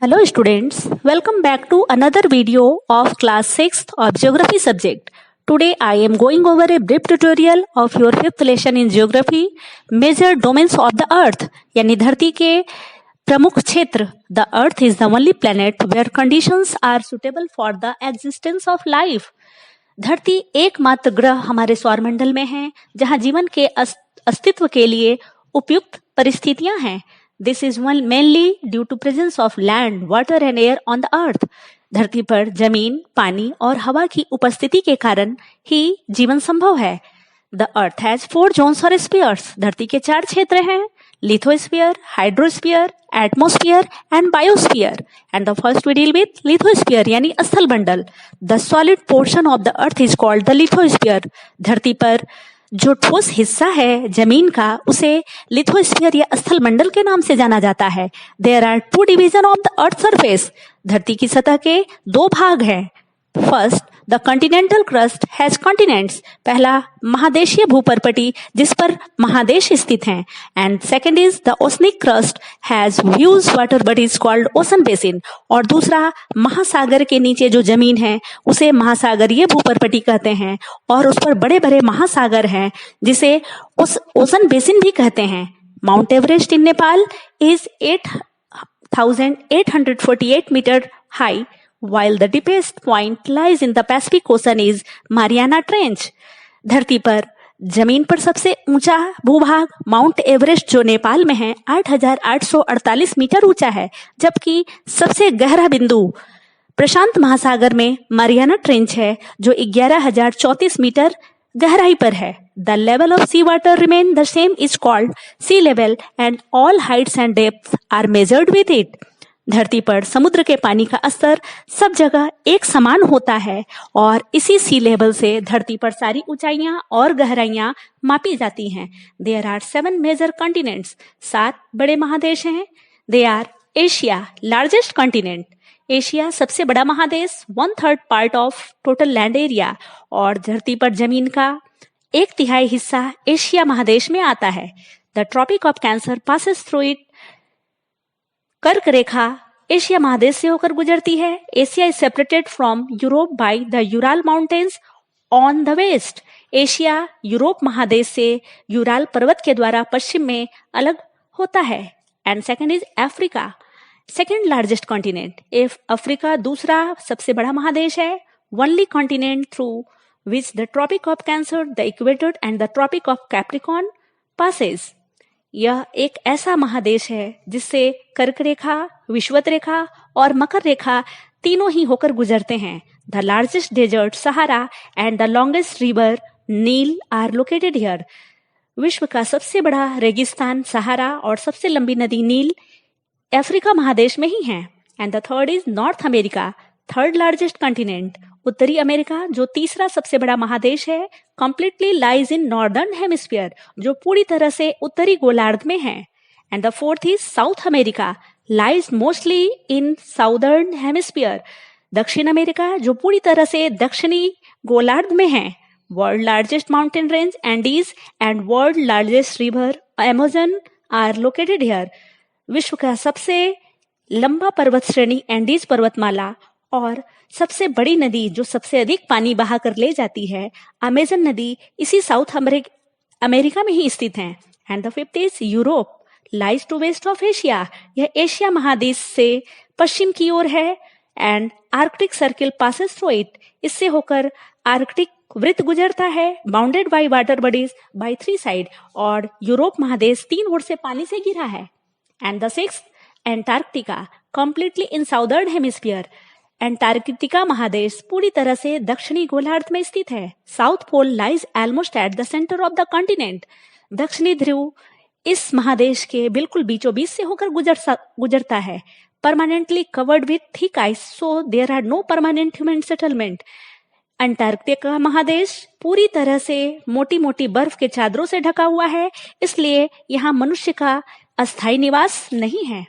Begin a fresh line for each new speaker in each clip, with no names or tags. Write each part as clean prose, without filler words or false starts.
Hello students, welcome back to another video of class 6th of geography subject. Today I am going over a brief tutorial of your 5th lesson in geography, major domains of the earth यानी धरती के प्रमुख क्षेत्र. The earth is the only planet where conditions are suitable for the existence of life. धरती एकमात्र ग्रह हमारे सौरमंडल में है जहां जीवन के अस्तित्व के लिए उपयुक्त परिस्थितियां हैं. This is mainly due to presence of land, water and air on the earth. धरती पर जमीन, पानी और हवा की उपस्थिति के कारण ही जीवन संभव है. The earth has 4 zones or spheres. धरती के 4 क्षेत्र हैं: lithosphere, hydrosphere, atmosphere and biosphere. And the first we deal with lithosphere यानी स्थल मंडल. The solid portion of the earth is called the lithosphere. धरती पर जो ठोस हिस्सा है जमीन का उसे लिथोस्फीयर या स्थल मंडल के नाम से जाना जाता है. There are 2 division of the earth surface. धरती की सतह के 2 भाग हैं. First, the continental crust has continents. पहला महादेशीय भूपर्पटी जिस पर महादेश स्थित हैं. And second is the oceanic crust has views water bodies called ocean basin. और दूसरा महासागर के नीचे जो जमीन है उसे महासागरीय भूपर्पटी कहते हैं और उस पर बड़े बड़े महासागर हैं जिसे उस ओशन बेसिन भी कहते हैं. Mount Everest in Nepal is 8,848 metre high while the deepest point lies in the Pacific Ocean is Mariana Trench. धरती पर जमीन पर सबसे ऊंचा भूभाग माउंट एवरेस्ट जो नेपाल में है 8,848 मीटर ऊंचा है, जबकि सबसे गहरा बिंदु प्रशांत महासागर में मारियाना ट्रेंच है जो 11,034 मीटर गहराई पर है. The level of sea water remain the same is called sea level and all heights and depths are measured with it. धरती पर समुद्र के पानी का स्तर सब जगह एक समान होता है और इसी सी लेवल से धरती पर सारी ऊंचाइयां और गहराइयां मापी जाती हैं. There are 7 major continents. 7 बड़े महादेश हैं. They are Asia, largest continent. Asia सबसे बड़ा महादेश, 1/3 part of total land area. और धरती पर जमीन का 1/3 हिस्सा एशिया महादेश में आता है. The Tropic of Cancer passes through it. कर्क रेखा एशिया महादेश से होकर गुजरती है. Asia is separated from Europe by the Ural mountains on the west. Asia Europe महादेश से यूराल पर्वत के द्वारा पश्चिम में अलग होता है. And second is Africa, second largest continent. Africa दूसरा सबसे बड़ा महादेश है. Only continent through which the Tropic of Cancer, the equator and the Tropic of Capricorn passes. यह एक ऐसा महादेश है जिससे कर्क रेखा, विषुवत रेखा और मकर रेखा तीनों ही होकर गुजरते हैं. The largest desert Sahara and the longest river Nile are located here. विश्व का सबसे बड़ा रेगिस्तान सहारा और सबसे लंबी नदी नील अफ्रीका महादेश में ही है. And the third is North America, third largest continent. उत्तरी अमेरिका जो तीसरा सबसे बड़ा महादेश है, completely lies in northern hemisphere जो पूरी तरह से उत्तरी गोलार्ध में है. And the fourth is South America, lies mostly in southern hemisphere. दक्षिण अमेरिका जो पूरी तरह से दक्षिणी गोलार्ध में है. World largest mountain range Andes and world largest river Amazon are located here. विश्व का सबसे लंबा पर्वत श्रेणी एंडीज पर्वतमाला और सबसे बड़ी नदी जो सबसे अधिक पानी बहाकर ले जाती है अमेजन नदी इसी साउथ अमेरिका में ही स्थित है. And the fifth is Europe, lies to west of Asia. यह एशिया महादेश से पश्चिम की ओर है. And Arctic circle passes through it. इससे होकर आर्कटिक वृत्त गुजरता है. Bounded by water bodies by 3 side. और यूरोप महादेश 3 ओर से पानी से घिरा है. And the sixth Antarctica, completely in southern hemisphere. Antarctica महादेश पूरी तरह से दक्षिणी गोलार्ध में स्थित है. South pole lies almost at the centre of the continent. दक्षिणी ध्रुव इस महादेश के बिल्कुल बीचों बीच से होकर गुजरता है. Permanently covered with thick ice, so there are no permanent human settlement. Antarctica महादेश पूरी तरह से मोटी मोटी बर्फ के चादरों से ढका हुआ है, इसलिए यहाँ मनुष्य का अस्थायी निवास नहीं है.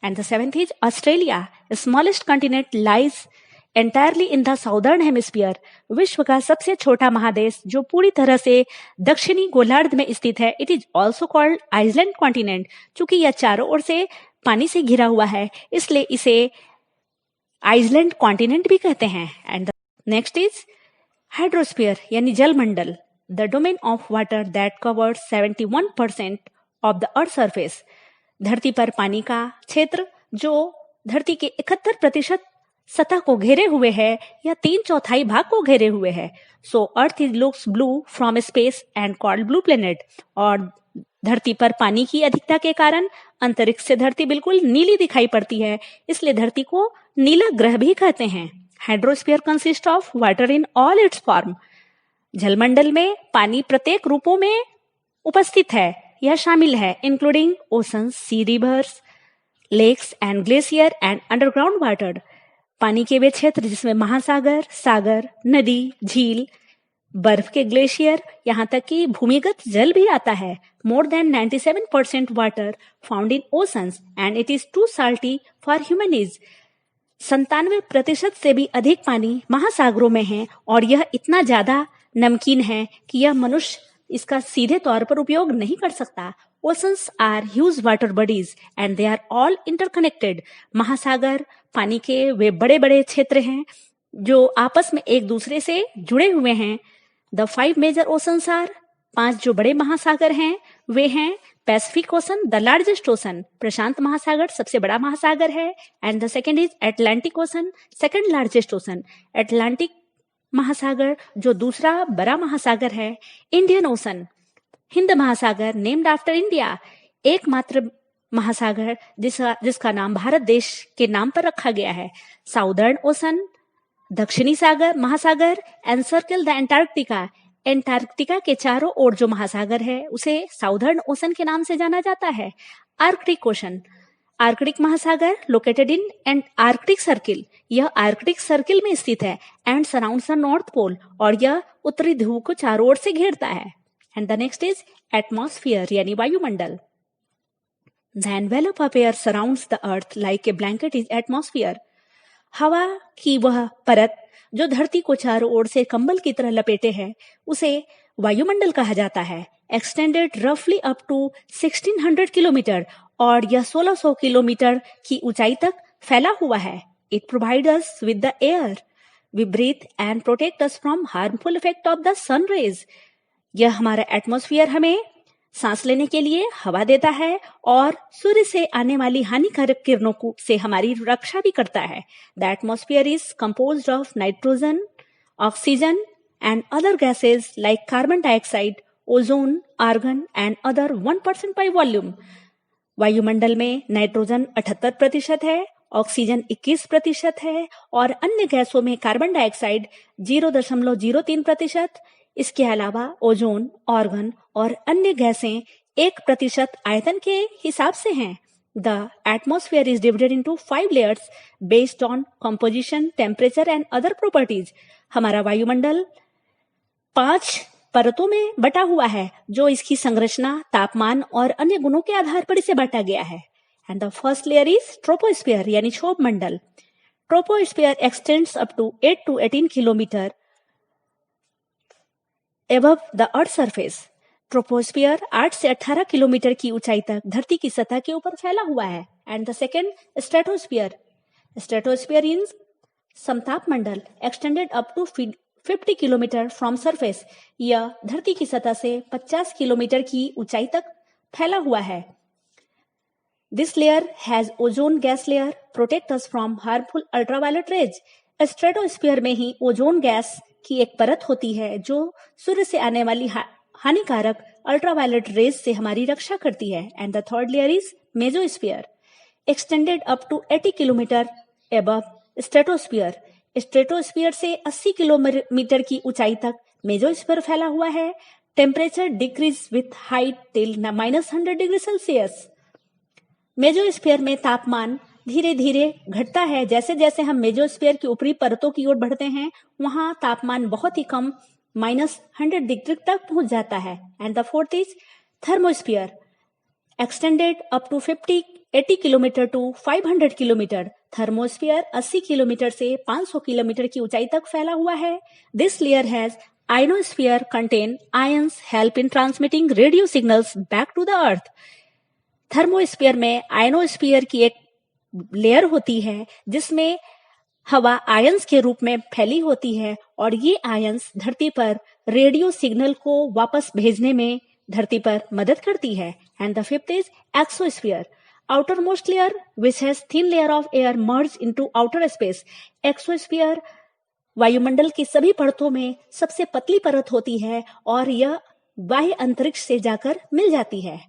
And the seventh is Australia, the smallest continent lies entirely in the southern hemisphere. विश्व का सबसे छोटा महादेश जो पूरी तरह से दक्षिणी गोलार्ध में स्थित है. It is also called Iceland continent. चूंकि यह चारों ओर से पानी से घिरा हुआ है, इसलिए इसे आइसलैंड कॉन्टिनेंट भी कहते हैं। एंड नेक्स्ट इज हाइड्रोस्फीयर यानी जलमंडल, the domain of water that covers 71% of the earth surface. धरती पर पानी का क्षेत्र जो धरती के 71% सतह को घेरे हुए है या 3/4 भाग को घेरे हुए है। So earth is looks blue from space and called blue planet. और धरती पर पानी की अधिकता के कारण अंतरिक्ष से धरती बिल्कुल नीली दिखाई पड़ती है, इसलिए धरती को नीला ग्रह भी कहते हैं। Hydrosphere consist of water in all its form. जलमंडल में पानी प्रत्येक रूपों में उपस्थित है, यह शामिल है including oceans, sea, rivers, lakes and glacier and underground water. पानी के वे क्षेत्र जिसमें महासागर, सागर, नदी, झील, बर्फ के ग्लेशियर, यहाँ तक कि भूमिगत जल भी आता है। More than 97% water found in oceans and it is too salty for humans. 97% से भी अधिक पानी महासागरों में है और यह इतना ज्यादा नमकीन है कि यह मनुष्य इसका सीधे तौर पर उपयोग नहीं कर सकता। Oceans are huge water bodies and they are all interconnected. महासागर पानी के वे बड़े बड़े क्षेत्र हैं जो आपस में एक दूसरे से जुड़े हुए हैं। द 5 मेजर ओशंस आर, 5 जो बड़े महासागर हैं वे हैं Pacific ocean, the largest ocean, प्रशांत महासागर सबसे बड़ा महासागर है। And the second is Atlantic ocean, second largest ocean, Atlantic महासागर जो दूसरा बड़ा महासागर है। इंडियन ओशन, हिंद महासागर नेम्ड आफ्टर इंडिया, एकमात्र महासागर जिसका नाम भारत देश के नाम पर रखा गया है। साउदर्न ओशन, दक्षिणी सागर महासागर एनसर्कल द एंटार्क्टिका, एंटार्क्टिका के चारों ओर जो महासागर है उसे साउदर्न ओशन के नाम से जाना जाता है। आर्कटिक ओशन, आर्कटिक महासागर located in and Arctic circle, यह आर्कटिक सर्किल में स्थित है। And surrounds the North Pole, और यह उत्तरी ध्रुव को चारों ओर से घेरता है। And the next is atmosphere यानी वायुमंडल। The envelope of air surrounds the earth like a blanket is atmosphere. हवा की वह परत जो धरती को चारों ओर से कंबल की तरह लपेटे है उसे वायुमंडल कहा जाता है। एक्सटेंडेड रफली अप टू 1600 किलोमीटर, और यह 1600 किलोमीटर की ऊंचाई तक फैला हुआ है। It provide us with the air we breathe and protect us from harmful effect of the sun rays. यह हमारा एटमॉस्फेयर हमें सांस लेने के लिए हवा देता है और सूर्य से आने वाली हानिकारक किरणों से हमारी रक्षा भी करता है। The atmosphere is composed of nitrogen, oxygen and other gases like carbon dioxide, ozone, argon and other 1% by volume. वायुमंडल में नाइट्रोजन 78% है, ऑक्सीजन 21% है और अन्य गैसों में कार्बन डाइऑक्साइड 0.03%। इसके अलावा ओजोन, ऑर्गन और अन्य गैसें 1% आयतन के हिसाब से हैं। The atmosphere is divided into 5 layers based on composition, temperature and other properties. हमारा वायुमंडल 5 परतों में बटा हुआ है जो इसकी संरचना, तापमान और अन्य गुणों के आधार पर इसे बांटा गया है। And the first layer is troposphere यानी क्षोभ मंडल। Troposphere extends up to 8 to 18 kilometre above the earth surface। Troposphere 8 से 18 किलोमीटर की ऊंचाई तक धरती की सतह के ऊपर फैला हुआ है। And the second stratosphere, stratosphere in समताप मंडल extended up to 50 kilometre from surface. यह धरती की सतह से 50 किलोमीटर की ऊंचाई तक फैला हुआ है। This layer has ozone gas layer protect us from harmful ultraviolet rays. Stratosphere में ही ओजोन गैस की एक परत होती है जो सूर्य से आने वाली हानिकारक अल्ट्रावायलेट रेज से हमारी रक्षा करती है। And the third layer is mesosphere extended up to 80 kilometre above stratosphere. Stratosphere से 80 किलोमीटर की ऊंचाई तक मेसोस्फीयर फैला हुआ है। Temperature decrease with height till -100 degree Celsius. Mesosphere में तापमान धीरे धीरे घटता है। जैसे जैसे हम मेसोस्फीयर की ऊपरी परतों की ओर बढ़ते हैं वहां तापमान बहुत ही कम -100 डिग्री तक पहुंच जाता है। And the fourth is thermosphere extended up to 80 kilometre to 500 kilometre. Thermosphere 80 kilometre से 500 किलोमीटर की ऊंचाई तक फैला हुआ है। This layer has ionosphere contain ions help in transmitting radio signals back to the earth. Thermosphere में आयनोस्फीयर की एक लेयर होती है जिसमें हवा आयंस के रूप में फैली होती है और ये आयंस धरती पर रेडियो सिग्नल को वापस भेजने में धरती पर मदद करती है. And the fifth is exosphere, outermost layer which has thin layer of air merged into outer space. Exosphere वायुमंडल की सभी परतों में सबसे पतली परत होती है और यह बाह्य अंतरिक्ष से जाकर मिल जाती है.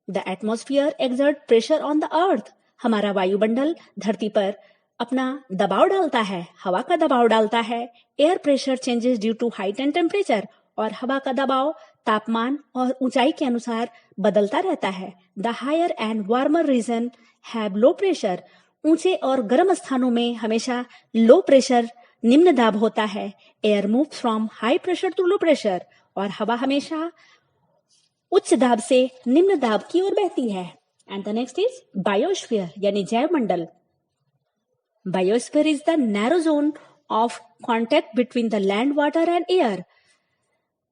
The atmosphere exert pressure on the earth, हमारा वायुमंडल धरती पर अपना दबाव डालता है, हवा का दबाव डालता है. Air pressure changes due to height and temperature, और हवा का दबाव तापमान और ऊंचाई के अनुसार बदलता रहता है. The higher and warmer region have low pressure, ऊंचे और गर्म स्थानों में हमेशा लो प्रेशर निम्न दाब होता है. Air move from high pressure to low pressure, और हवा हमेशा उच्च दाब से निम्न दाब की ओर बहती है. And the next is biosphere यानी जैव मंडल. Biosphere is the narrow zone of contact between the land, water and air.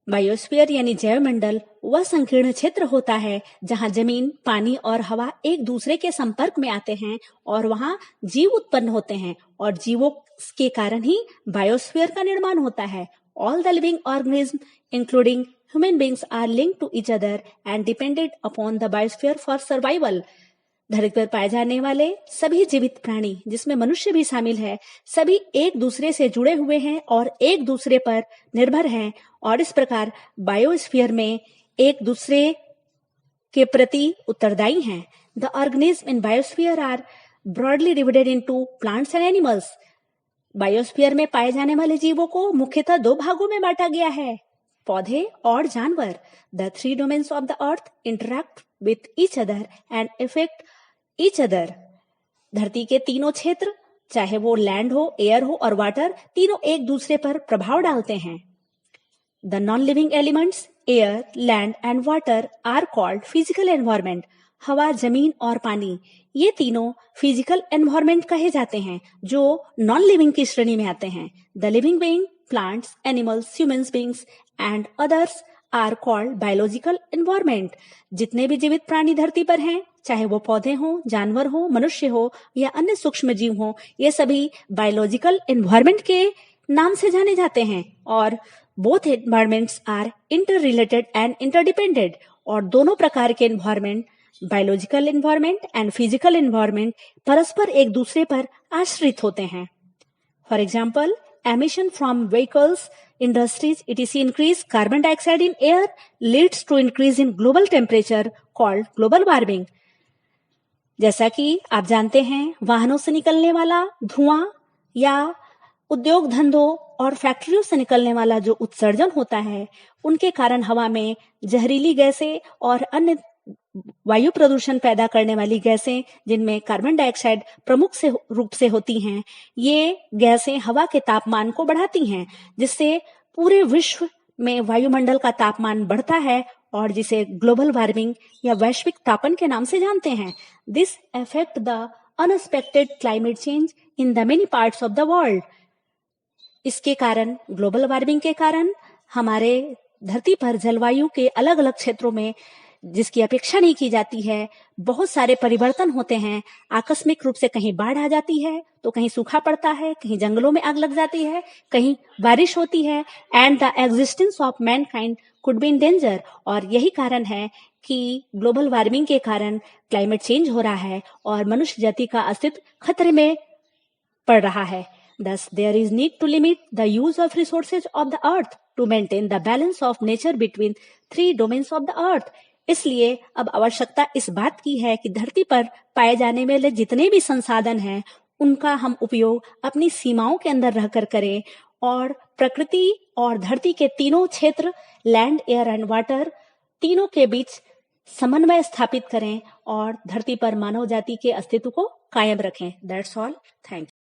Biosphere यानी जैव मंडल वह संकीर्ण क्षेत्र होता है जहां जमीन, पानी और हवा एक दूसरे के संपर्क में आते हैं और वहां जीव उत्पन्न होते हैं, और जीवों के कारण ही बायोस्फीयर का निर्माण होता है. All the living organism including human beings are linked to each other and depended upon the biosphere for survival. धरती पर पाए जाने वाले सभी जीवित प्राणी, जिसमें मनुष्य भी शामिल है, सभी एक दूसरे से जुड़े हुए हैं और एक दूसरे पर निर्भर हैं, और इस प्रकार बायोस्फीयर में एक दूसरे के प्रति उत्तरदायी हैं. The organism in biosphere are broadly divided into plants and animals. Biosphere में पाए जाने वाले जीवों को मुख्यतः दो भागों में बांटा गया है, पौधे और जानवर. The three domains of the earth interact with each other and effect each other. धरती के तीनों क्षेत्र, चाहे वो लैंड हो, एयर हो और वाटर, तीनों एक दूसरे पर प्रभाव डालते हैं. The non living elements air, land and water are called physical environment. हवा, जमीन और पानी, ये तीनों फिजिकल एनवायरमेंट कहे जाते हैं जो नॉन लिविंग की श्रेणी में आते हैं. The living being, plants, animals, human beings and others are called biological environment. जितने भी जीवित प्राणी धरती पर हैं, चाहे वो पौधे हों, जानवर हो, मनुष्य हो या अन्य सूक्ष्म जीव हो, ये सभी बायोलॉजिकल एनवायरमेंट के नाम से जाने जाते हैं. और both environments are inter related and interdependent. और दोनों प्रकार के environment, biological environment and physical environment, परस्पर एक दूसरे पर आश्रित होते हैं. For example, emission from vehicles, industries, etc. increase carbon dioxide in air leads to increase in global temperature called global warming. जैसा कि आप जानते हैं, वाहनों से निकलने वाला धुआं या उद्योग धंधों और फैक्ट्रियों से निकलने वाला जो उत्सर्जन होता है, उनके कारण हवा में जहरीली गैसें और अन्य वायु प्रदूषण पैदा करने वाली गैसें, जिनमें कार्बन डाइऑक्साइड प्रमुख से रूप से होती हैं, ये गैसें हवा के तापमान को बढ़ाती हैं, जिससे पूरे विश्व में वायुमंडल का तापमान बढ़ता है और जिसे ग्लोबल वार्मिंग या वैश्विक तापन के नाम से जानते हैं. This affect the unexpected climate change in the many parts of the world. इसके कारण, ग्लोबल वार्मिंग के कारण हमारे धरती पर जलवायु के अलग अलग क्षेत्रों में, जिसकी अपेक्षा नहीं की जाती है, बहुत सारे परिवर्तन होते हैं. आकस्मिक रूप से कहीं बाढ़ आ जाती है, तो कहीं सूखा पड़ता है, कहीं जंगलों में आग लग जाती है, कहीं बारिश होती है. And the existence of Mankind could be in danger. और यही कारण है कि ग्लोबल वार्मिंग के कारण क्लाइमेट चेंज हो रहा है और मनुष्य जाति का अस्तित्व खतरे में पड़ रहा है. Thus, there is need to limit the use of resources of the earth to maintain the balance of nature between three domains of the earth. इसलिए अब आवश्यकता इस बात की है कि धरती पर पाए जाने वाले जितने भी संसाधन हैं, उनका हम उपयोग अपनी सीमाओं के अंदर रहकर करें और प्रकृति और धरती के तीनों क्षेत्र, लैंड, एयर एंड वाटर, तीनों के बीच समन्वय स्थापित करें और धरती पर मानव जाति के अस्तित्व को कायम रखें. That's all. Thank you.